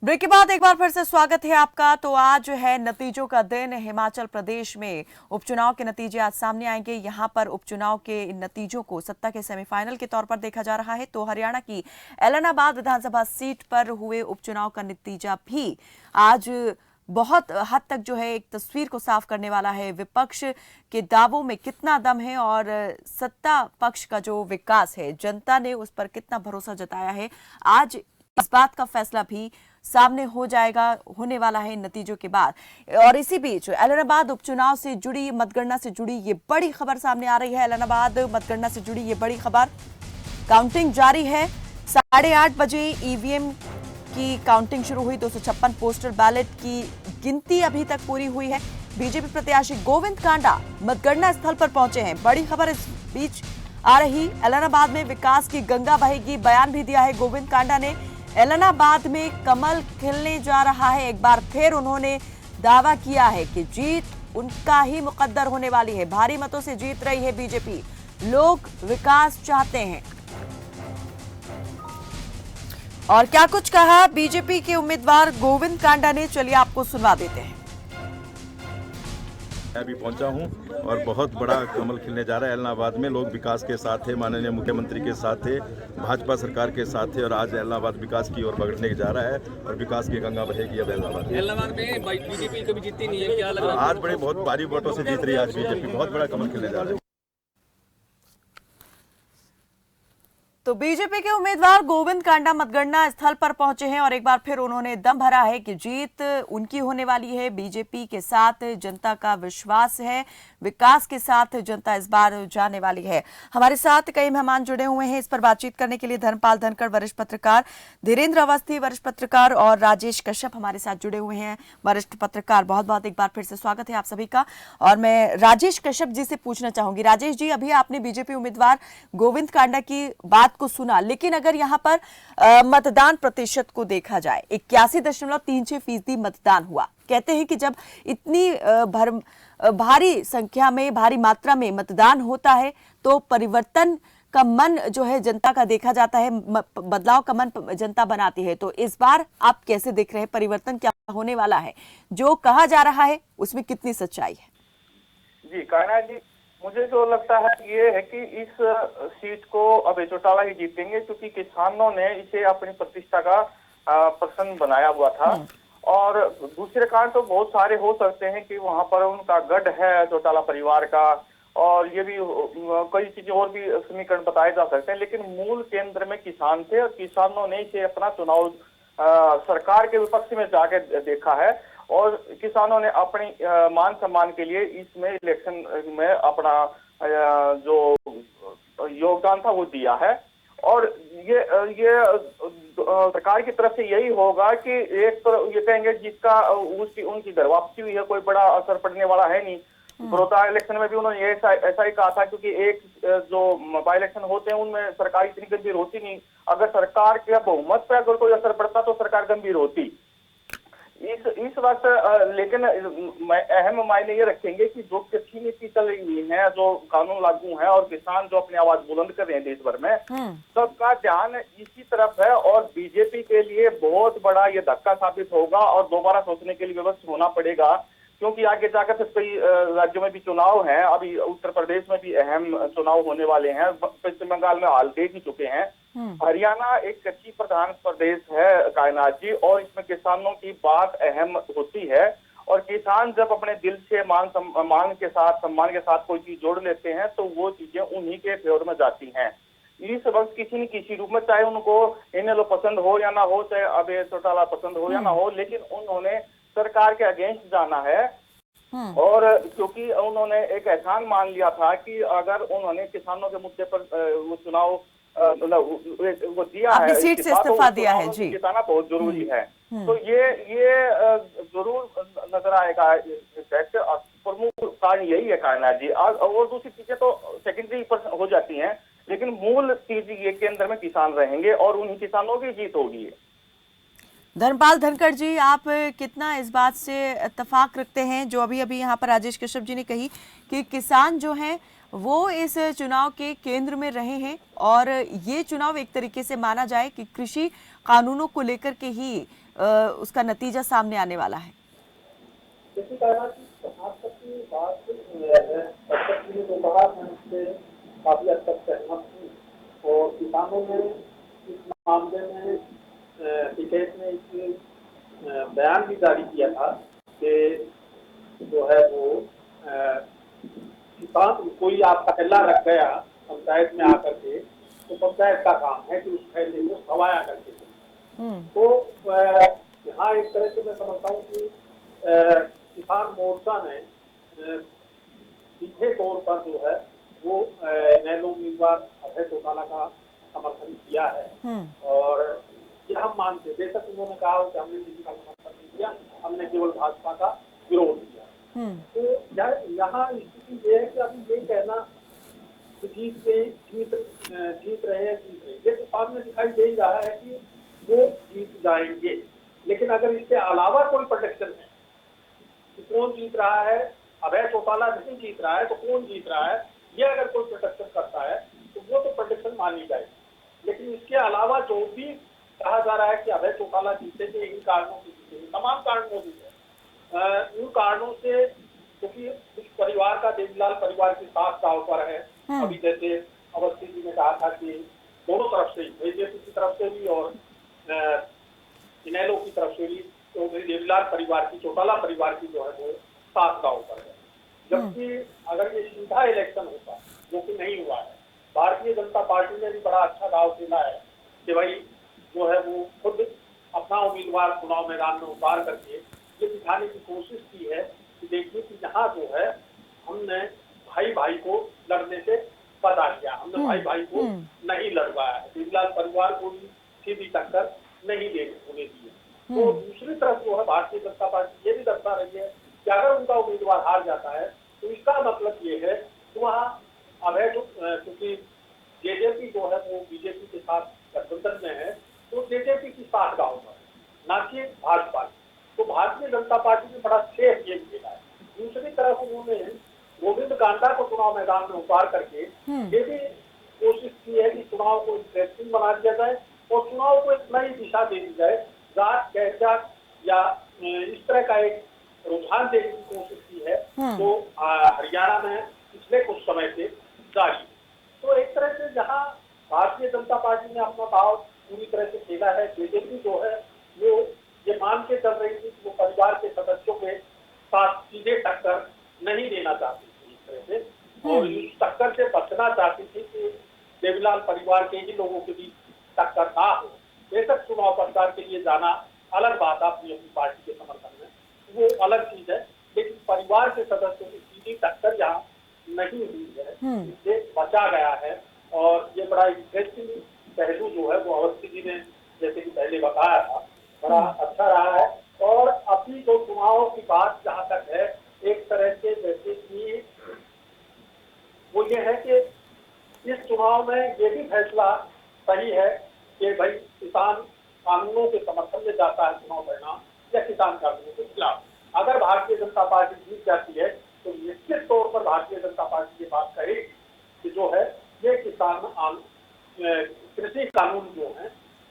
Break के बाद एक बार फिर से स्वागत है आपका। तो आज है नतीजों का दिन। हिमाचल प्रदेश में उपचुनाव के नतीजे आज सामने आएंगे। यहां पर उपचुनाव के इन नतीजों को सत्ता के सेमीफाइनल के तौर पर देखा जा रहा है। तो हरियाणा की एलनाबाद विधानसभा सीट पर हुए उपचुनाव का नतीजा भी आज बहुत हद तक जो है एक तस्वीर को साफ करने वाला है। विपक्ष के दावों में कितना दम है और सत्ता पक्ष का जो विकास है, जनता ने उस पर कितना भरोसा जताया है, आज इस बात का फैसला भी सामने हो जाएगा, होने वाला है इन नतीजों के बाद। और इसी बीच एलनाबाद उपचुनाव से जुड़ी, मतगणना से जुड़ी ये बड़ी खबर सामने आ रही है। एलनाबाद मतगणना से जुड़ी ये बड़ी खबर, काउंटिंग जारी है। 8:30 बजे ईवीएम की काउंटिंग शुरू हुई। 256 पोस्टल बैलेट की गिनती अभी तक पूरी हुई है। बीजेपी प्रत्याशी गोविंद कांडा मतगणना स्थल पर पहुंचे हैं। बड़ी खबर इस बीच आ रही, एलनाबाद में विकास की गंगा बहेगी, बयान भी दिया है गोविंद कांडा ने। एलनाबाद में कमल खिलने जा रहा है। एक बार फिर उन्होंने दावा किया है कि जीत उनका ही मुकद्दर होने वाली है। भारी मतों से जीत रही है बीजेपी। लोग विकास चाहते हैं। और क्या कुछ कहा बीजेपी के उम्मीदवार गोविंद कांडा ने, चलिए आपको सुनवा देते हैं। मैं अभी पहुंचा हूं और बहुत बड़ा कमल खिलने जा रहा है। एलनाबाद में लोग विकास के साथ है, माननीय मुख्यमंत्री के साथ है, भाजपा सरकार के साथ है और आज एलनाबाद विकास की ओर बढ़ने जा रहा है और विकास की गंगा बहेगी अब एलनाबाद में। बीजेपी कभी जीतती नहीं है, क्या लग रहा है? आज बड़े बहुत भारी वोटों से जीत रही है आज बीजेपी। बहुत बड़ा कमल खिलने जा रहा है। तो बीजेपी के उम्मीदवार गोविंद कांडा मतगणना स्थल पर पहुंचे हैं और एक बार फिर उन्होंने दम भरा है कि जीत उनकी होने वाली है। बीजेपी के साथ जनता का विश्वास है, विकास के साथ जनता इस बार जाने वाली है। हमारे साथ कई मेहमान जुड़े हुए हैं इस पर बातचीत करने के लिए। धर्मपाल धनखड़ वरिष्ठ पत्रकार, धीरेन्द्र अवस्थी वरिष्ठ पत्रकार और राजेश कश्यप हमारे साथ जुड़े हुए हैं वरिष्ठ पत्रकार। बहुत बहुत एक बार फिर से स्वागत है आप सभी का। और मैं राजेश कश्यप जी से पूछना चाहूंगी। राजेश जी, अभी आपने बीजेपी उम्मीदवार गोविंद कांडा की बात को सुना, लेकिन अगर यहां पर मतदान प्रतिशत को देखा जाए, 81.36% मतदान हुआ। कहते हैं कि जब इतनी भारी संख्या में, भारी मात्रा में मतदान होता है तो परिवर्तन का मन जो है जनता का देखा जाता है, बदलाव का मन जनता बनाती है। तो इस बार आप कैसे देख रहे हैं, परिवर्तन क्या होने वाला है? जो कहा जा रहा है उसमें कितनी सच्चाई है? जी कान्हा जी, मुझे जो लगता है ये है कि इस सीट को अब चौटाला ही जीतेंगे, क्योंकि किसानों ने इसे अपनी प्रतिष्ठा का प्रश्न बनाया हुआ था। और दूसरे कारण तो बहुत सारे हो सकते हैं कि वहां पर उनका गढ़ है चौटाला परिवार का, और ये भी कई चीजें और भी समीकरण बताए जा सकते हैं, लेकिन मूल केंद्र में किसान थे और किसानों ने इसे अपना चुनाव सरकार के विपक्ष में जाके देखा है और किसानों ने अपनी मान सम्मान के लिए इसमें इलेक्शन में अपना जो योगदान था वो दिया है। और ये सरकार की तरफ से यही होगा कि एक तो ये कहेंगे जिसका उनकी घर वापसी हुई है, कोई बड़ा असर पड़ने वाला है नहीं। बड़ौदा इलेक्शन में भी उन्होंने ऐसा ही कहा था, क्योंकि एक जो बाई इलेक्शन होते हैं उनमें सरकार इतनी गंभीर होती नहीं। अगर सरकार के बहुमत पर अगर कोई असर पड़ता तो सरकार गंभीर होती इस वक्त। लेकिन अहम मायने ये रखेंगे कि जो कृषि नीति चल रही है, जो कानून लागू है और किसान जो अपनी आवाज बुलंद कर रहे हैं देश भर में, सबका ध्यान इसी तरफ है। और बीजेपी के लिए बहुत बड़ा ये धक्का साबित होगा और दोबारा सोचने के लिए व्यवस्था होना पड़ेगा, क्योंकि आगे जाकर फिर कई राज्यों में भी चुनाव हैं। अभी उत्तर प्रदेश में भी अहम चुनाव होने वाले हैं, पश्चिम बंगाल में हाल देख ही चुके हैं। हरियाणा एक कृषि प्रधान प्रदेश है कायनात जी, और इसमें किसानों की बात अहम होती है। और किसान जब अपने दिल से मान के साथ, सम्मान के साथ कोई चीज जोड़ लेते हैं तो वो चीजें उन्हीं के फेवर में जाती हैं। इस वक्त किसी न किसी रूप में, चाहे उनको इनेलो पसंद हो या ना हो, चाहे अभय चौटाला पसंद हो या ना हो, लेकिन उन्होंने सरकार के अगेंस्ट जाना है। और क्योंकि उन्होंने एक एहसान मान लिया था कि अगर उन्होंने किसानों के मुद्दे पर वो चुनाव वो दिया है, सीट से इस्तीफा दिया है जी, जिताना बहुत जरूरी है। तो ये जरूर नजर आएगा। प्रमुख कारण यही है कान्हा जी, और दूसरी चीजें तो सेकेंडरी पर हो जाती हैं, लेकिन मूल चीज ये केंद्र में किसान रहेंगे और उन्हीं किसानों की जीत होगी। धर्मपाल धनखड़ जी, आप कितना इस बात से इत्तेफाक रखते हैं जो अभी अभी यहाँ पर राजेश कश्यप जी ने कही कि किसान जो हैं वो इस चुनाव के केंद्र में रहे हैं और ये चुनाव एक तरीके से माना जाए कि कृषि कानूनों को लेकर के ही उसका नतीजा सामने आने वाला है? देखिए कहना कि जहाँ तक की बात सरपंच ने जो कहा मैं उससे काफी हद तक सहमत हूँ और किसानों ने इस मामले में टिकैत ने एक बयान भी जारी किया था कि जो है वो किसान कोई आपका फैला रख गया पंचायत में आकर के तो पंचायत का काम है कि उस फैले को सवाया करके तो यहाँ एक तरह से मैं समझता हूँ कि किसान मोर्चा ने सीधे तौर पर जो है वो इनेलो उम्मीदवार अभय चौटाला का समर्थन किया है और ये हम मानते बेशक उन्होंने कहा कि हमने किसी का समर्थन नहीं किया, हमने केवल भाजपा का विरोध किया। तो यहाँ स्थिति ये है कि अभी ये कहना कि जीत रहे हैं ये तो सामने दिखाई दे ही रहा है कि वो जीत जाएंगे, लेकिन अगर इसके अलावा कोई प्रोटेक्शन है कि कौन जीत रहा है, अभय चौटाला नहीं जीत रहा है तो कौन जीत रहा है, ये अगर कोई प्रोटेक्शन करता है तो वो तो प्रोटेक्शन मानी जाएगी। लेकिन इसके अलावा जो भी कहा जा रहा है कि अभय चौटाला जीतेंगे इन कारणों से जीतेंगे, तमाम कारण मौजूद है। उन कारणों से क्योंकि कुछ परिवार का देवीलाल परिवार के साथ दाव पर है। अभी जैसे अवस्थी जी ने कहा था कि दोनों तरफ से बीजेपी की तरफ से भी और इनेलो की तरफ से भी तो देवीलाल परिवार की चौटाला परिवार की जो है वो साथ दाव पर है। जबकि अगर ये सीधा इलेक्शन होता जो कि नहीं हुआ है, भारतीय जनता पार्टी ने भी बड़ा अच्छा दाव खेला है कि भाई जो है वो खुद अपना उम्मीदवार चुनाव मैदान में उतार करके ये दिखाने की कोशिश की है कि देखिए कि यहाँ जो है हमने भाई भाई को लड़ने से बचा दिया, हमने भाई भाई को नहीं लड़वाया है, देवीलाल परिवार को भी सीधी टक्कर नहीं होने दी है। तो दूसरी तरफ जो है भारतीय जनता पार्टी ये भी दर्शा रही है कि अगर उनका उम्मीदवार हार जाता है तो इसका मतलब ये है कि वहाँ अभय क्योंकि जेजेपी जो है वो बीजेपी के साथ गठबंधन में है तो जेजेपी की साथ गाँव पर ना कि भाजपा। तो भारतीय जनता पार्टी ने बड़ा सेफ गेम खेला है। दूसरी तरफ उन्होंने गोविंद कांडा को चुनाव मैदान में उतार करके ये भी कोशिश की है कि चुनाव को इंटरेस्टिंग बना दिया जाए और चुनाव को एक नई दिशा दे दी जाए, जात पहचान या इस तरह का एक रुझान देने की कोशिश की है तो हरियाणा में पिछले कुछ समय से जारी। तो एक तरह से जहां भारतीय जनता पार्टी ने अपना दाव पूरी तरह से खेला है, बीजेपी जो है वो ये मान के चल रही थी कि वो परिवार के सदस्यों के साथ सीधे टक्कर नहीं देना चाहती थी इस तरह से और इस टक्कर से बचना चाहती थी कि देवीलाल परिवार के ही लोगों के बीच टक्कर ना हो। बेशक चुनाव प्रचार के लिए जाना अलग बात है अपनी अपनी पार्टी के समर्थन में, वो अलग चीज है, लेकिन परिवार के सदस्यों की सीधी टक्कर यहाँ नहीं हुई है, इससे बचा गया है। और ये बड़ा इंटरेस्टिंग पहलू जो है वो अवस्थी जी ने जैसे कि पहले बताया था बड़ा अच्छा रहा है। और अभी जो चुनाव की बात जहाँ तक है एक तरह से जैसे कि वो ये है कि इस चुनाव में ये भी फैसला सही है कि भाई किसान कानूनों के समर्थन में जाता है चुनाव परिणाम या किसान कानूनों के खिलाफ। अगर भारतीय जनता पार्टी जीत जाती है तो निश्चित तौर पर भारतीय जनता पार्टी ये बात कहेगी कि जो है ये किसान कृषि कानून जो है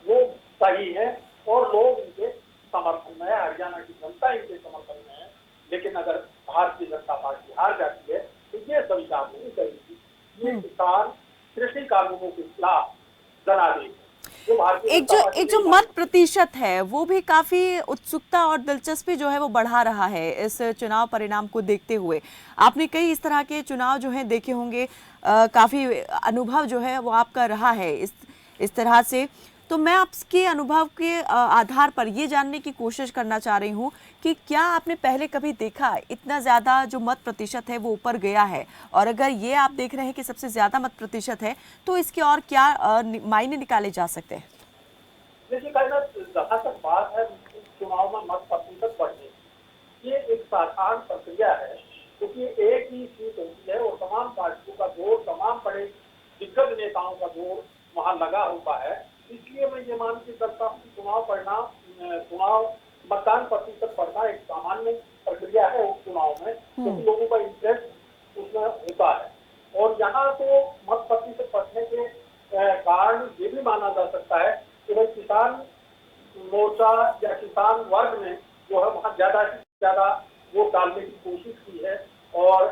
वो सही है और लोग इनके समर्थन में है, हरियाणा की जनता इनके समर्थन में है। लेकिन अगर भारतीय जनता पार्टी हार जाती है तो ये स्वीकार नहीं करेगी, ये किसान कृषि कानूनों के खिलाफ जनादेश। एक जो मत प्रतिशत है वो भी काफी उत्सुकता और दिलचस्पी जो है वो बढ़ा रहा है इस चुनाव परिणाम को देखते हुए। आपने कई इस तरह के चुनाव जो हैं देखे होंगे, काफी अनुभव जो है वो आपका रहा है इस तरह से। तो मैं आपके अनुभव के आधार पर ये जानने की कोशिश करना चाह रही हूँ कि क्या आपने पहले कभी देखा इतना ज़्यादा जो मत प्रतिशत है वो ऊपर गया है, और अगर ये आप देख रहे हैं कि सबसे ज़्यादा मत प्रतिशत है तो इसके और क्या मायने निकाले जा सकते हैं? देखिए कहना जहाँ तक बात है चुनाव में मत प्रतिशत बढ़ने, ये एक साधारण प्रक्रिया है क्योंकि एक ही सीट होती है और तमाम पार्टियों का जोर, तमाम बड़े दिग्गज नेताओं का जोर वहाँ लगा होता है। इसलिए मैं ये मान के चलता हूँ कि चुनाव मतदान प्रतिशत बढ़ना एक सामान्य प्रक्रिया है उस चुनाव में क्योंकि लोगों का इंटरेस्ट उसमें होता है। और यहाँ तो मत प्रतिशत बढ़ने के कारण ये भी माना जा सकता है कि भाई किसान मोर्चा या किसान वर्ग ने जो है वहाँ ज्यादा से ज्यादा वोट डालने की कोशिश की है और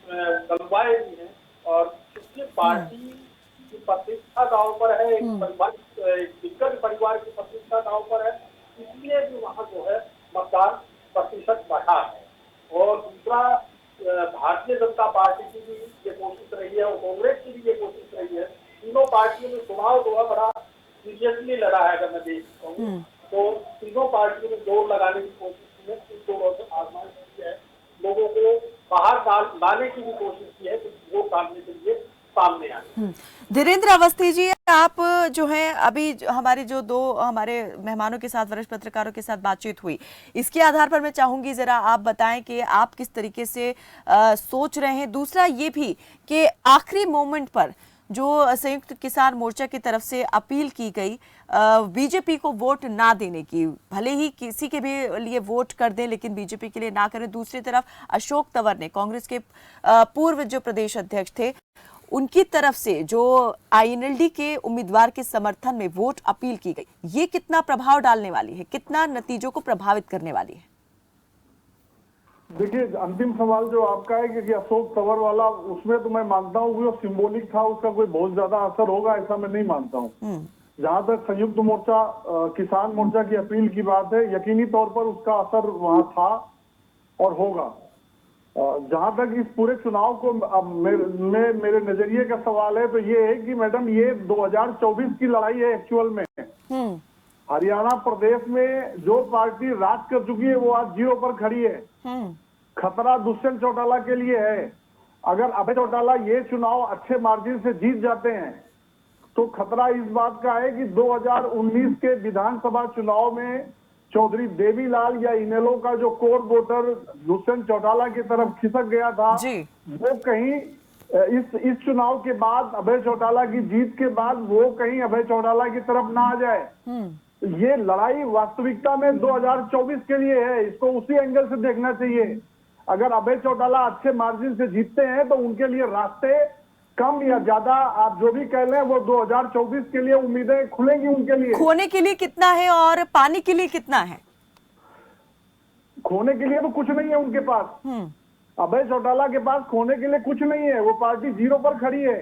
गलवाए भी हैं। और चूंकि पार्टी की प्रतिष्ठा दांव पर है, एक परिवार, एक दिग्गज परिवार की प्रतिष्ठा दांव पर है, इसलिए भी वहाँ जो है मतदान प्रतिशत बढ़ा है। और दूसरा, भारतीय जनता पार्टी की भी ये कोशिश रही है और कांग्रेस की भी ये कोशिश रही है। तीनों पार्टियों ने चुनाव जो है बड़ा सीरियसली लड़ा है। अगर मैं देखता हूँ तो तीनों पार्टियों ने जोर लगाने की कोशिश की है, जोरों से आजमाइश की है, लोगों को बाहर लाने की भी कोशिश की है कि वोट डालने के लिए सामने आए। धीरेन्द्र अवस्थी जी, आप जो है अभी हमारे जो दो हमारे मेहमानों के साथ, वरिष्ठ पत्रकारों के साथ बातचीत हुई, इसके आधार पर मैं चाहूंगी जरा आप बताएं कि आप किस तरीके से सोच रहे हैं। दूसरा ये भी कि आखिरी मोमेंट पर जो संयुक्त किसान मोर्चा की तरफ से अपील की गई बीजेपी को वोट ना देने की, भले ही किसी के भी लिए वोट कर दें लेकिन बीजेपी के लिए ना करें। दूसरी तरफ अशोक तंवर ने, कांग्रेस के पूर्व जो प्रदेश अध्यक्ष थे, उनकी तरफ से जो आईएनएलडी के उम्मीदवार के समर्थन में वोट अपील की गई, ये कितना प्रभाव डालने वाली है, कितना नतीजों को प्रभावित करने वाली है? देखिए, अंतिम सवाल जो आपका है कि अशोक तंवर वाला, उसमें तो मैं मानता हूँ कि वो सिंबॉलिक था, उसका कोई बहुत ज्यादा असर होगा ऐसा मैं नहीं मानता हूँ। जहां तक संयुक्त मोर्चा किसान मोर्चा की अपील की बात है, यकीनी तौर पर उसका असर वहां था और होगा। जहां तक इस पूरे चुनाव को मेरे नजरिए का सवाल है तो ये है कि मैडम, ये 2024 की लड़ाई है एक्चुअल में। हरियाणा प्रदेश में जो पार्टी राज कर चुकी है वो आज 0 पर खड़ी है। खतरा दुष्यंत चौटाला के लिए है। अगर अभय चौटाला ये चुनाव अच्छे मार्जिन से जीत जाते हैं तो खतरा इस बात का है कि 2019 के विधानसभा चुनाव में चौधरी देवीलाल या इनेलो का जो कोर वोटर दुष्यंत चौटाला की तरफ खिसक गया था, वो कहीं इस चुनाव के बाद, अभय चौटाला की जीत के बाद, वो कहीं अभय चौटाला की तरफ ना आ जाए। ये लड़ाई वास्तविकता में 2024 के लिए है, इसको उसी एंगल से देखना चाहिए। अगर अभय चौटाला अच्छे मार्जिन से जीतते हैं तो उनके लिए रास्ते कम या ज्यादा, आप जो भी कह लें, वो 2024 के लिए उम्मीदें खुलेंगी उनके लिए। खोने के लिए कितना है और पाने के लिए कितना है? खोने के लिए तो कुछ नहीं है उनके पास। अभय चौटाला के पास खोने के लिए कुछ नहीं है, वो पार्टी 0 पर खड़ी है,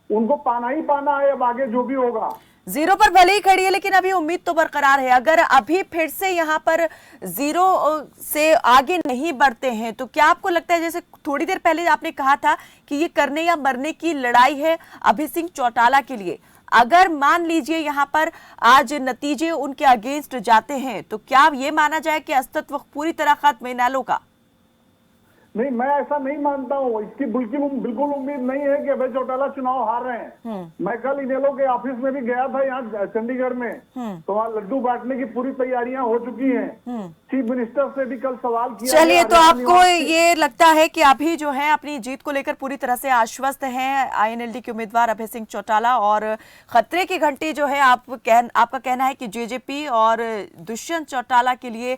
उनको पाना ही पाना है। अब आगे जो भी होगा, 0 पर भले ही खड़ी है लेकिन अभी उम्मीद तो बरकरार है। अगर अभी फिर से यहाँ पर 0 से आगे नहीं बढ़ते हैं तो क्या आपको लगता है, जैसे थोड़ी देर पहले आपने कहा था कि ये करने या मरने की लड़ाई है अभय सिंह चौटाला के लिए, अगर मान लीजिए यहाँ पर आज नतीजे उनके अगेंस्ट जाते हैं तो क्या ये माना जाए कि अस्तित्व पूरी तरह खत्म है इनेलो का? नहीं, मैं ऐसा नहीं मानता हूँ। इसकी बिल्कुल उम्मीद नहीं है कि अभय चौटाला चुनाव हार रहे हैं। मैं कल इनेलो के ऑफिस में भी गया था यहाँ चंडीगढ़ में, तो वहाँ लड्डू बांटने की पूरी तैयारियां हो चुकी हैं। चीफ मिनिस्टर से भी कल सवाल किया। चलिए, तो आपको ये लगता है कि अभी जो है अपनी जीत को लेकर पूरी तरह से आश्वस्त हैं आईएनएलडी के उम्मीदवार अभय सिंह चौटाला, और खतरे की घंटी जो है आपका कहना है कि जेजेपी और दुष्यंत चौटाला के लिए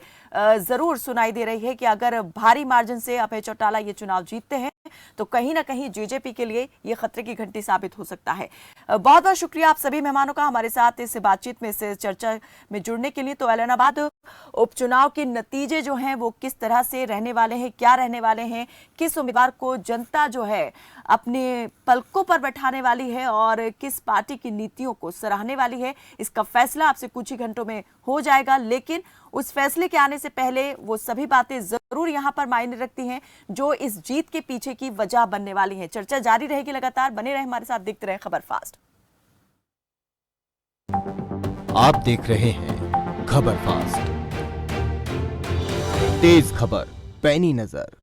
जरूर सुनाई दे रही है कि अगर भारी मार्जिन से अभय चौटाला ये चुनाव जीतते हैं तो कहीं ना कहीं जेजेपी के लिए ये खतरे की घंटी साबित हो सकता है। बहुत बहुत शुक्रिया आप सभी मेहमानों का हमारे साथ इस बातचीत में, इस चर्चा में जुड़ने के लिए। तो ऐलानाबाद उपचुनाव के नतीजे जो हैं वो किस तरह से रहने वाले हैं, क्या रहने वाले हैं, किस उम्मीदवार को जनता जो है अपने पलकों पर बैठाने वाली है और किस पार्टी की नीतियों को सराहने वाली है, इसका फैसला आपसे कुछ ही घंटों में हो जाएगा। लेकिन उस फैसले के आने से पहले वो सभी बातें जरूर यहाँ पर मायने रखती हैं जो इस जीत के पीछे की वजह बनने वाली है। चर्चा जारी रहेगी, लगातार बने रहे हमारे साथ, देखते रहे खबर फास्ट। आप देख रहे हैं खबर फास्ट, तेज खबर, पैनी नजर।